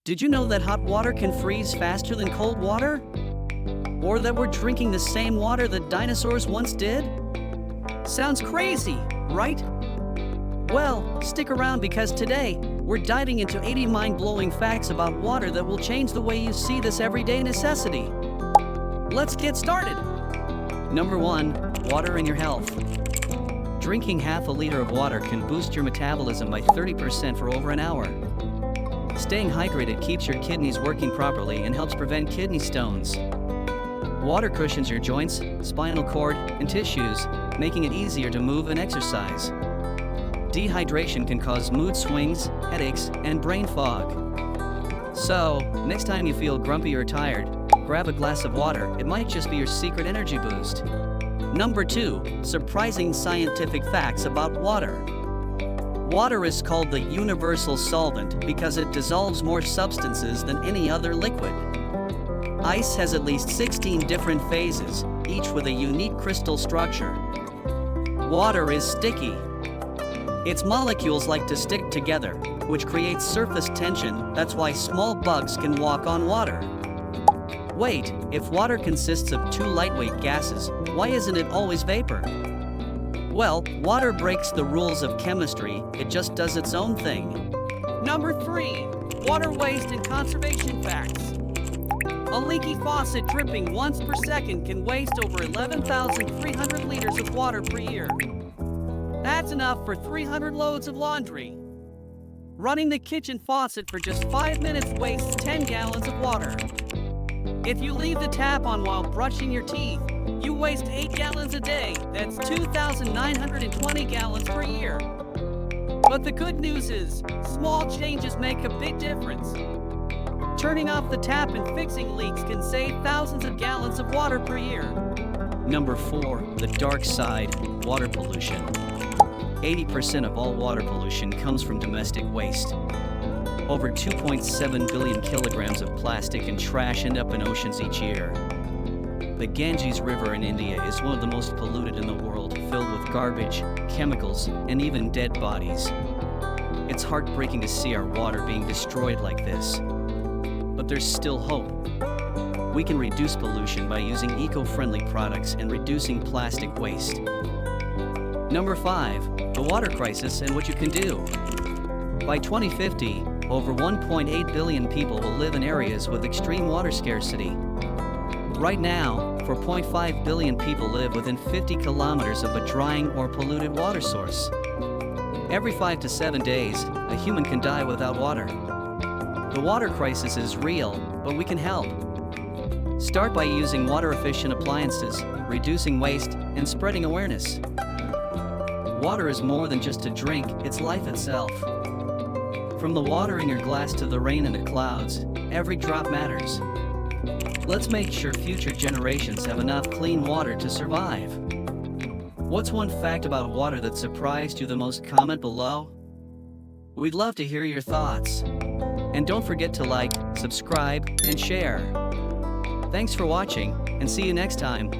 Did you know that hot water can freeze faster than cold water? Or that we're drinking the same water that dinosaurs once did? Sounds crazy, right? Well, stick around because today, we're diving into 80 mind-blowing facts about water that will change the way you see this everyday necessity. Let's get started! Number 1. Water and your health. Drinking half a liter of water can boost your metabolism by 30% for over an hour. Staying hydrated keeps your kidneys working properly and helps prevent kidney stones. Water cushions your joints, spinal cord, and tissues, making it easier to move and exercise. Dehydration can cause mood swings, headaches, and brain fog. So, next time you feel grumpy or tired, grab a glass of water. It might just be your secret energy boost. Number 2. Surprising scientific facts about water. Water is called the universal solvent because it dissolves more substances than any other liquid. Ice has at least 16 different phases, each with a unique crystal structure. Water is sticky. Its molecules like to stick together, which creates surface tension. That's why small bugs can walk on water. Wait, if water consists of two lightweight gases, why isn't it always vapor? Well, water breaks the rules of chemistry, it just does its own thing. Number 3. Water waste and conservation facts. A leaky faucet dripping once per second can waste over 11,300 liters of water per year. That's enough for 300 loads of laundry. Running the kitchen faucet for just 5 minutes wastes 10 gallons of water. If you leave the tap on while brushing your teeth, you waste 8 gallons a day. That's 2,920 gallons per year. But the good news is, small changes make a big difference. Turning off the tap and fixing leaks can save thousands of gallons of water per year. Number 4. The dark side, water pollution. 80% of all water pollution comes from domestic waste. Over 2.7 billion kilograms of plastic and trash end up in oceans each year. The Ganges River in India is one of the most polluted in the world, filled with garbage, chemicals, and even dead bodies. It's heartbreaking to see our water being destroyed like this. But there's still hope. We can reduce pollution by using eco-friendly products and reducing plastic waste. Number 5. The water crisis and what you can do. By 2050, over 1.8 billion people will live in areas with extreme water scarcity. Right now, 4.5 billion people live within 50 kilometers of a drying or polluted water source. Every 5 to 7 days, a human can die without water. The water crisis is real, but we can help. Start by using water-efficient appliances, reducing waste, and spreading awareness. Water is more than just a drink, it's life itself. From the water in your glass to the rain in the clouds, every drop matters. Let's make sure future generations have enough clean water to survive. What's one fact about water that surprised you the most? Comment below. We'd love to hear your thoughts. And don't forget to like, subscribe, and share. Thanks for watching, and see you next time.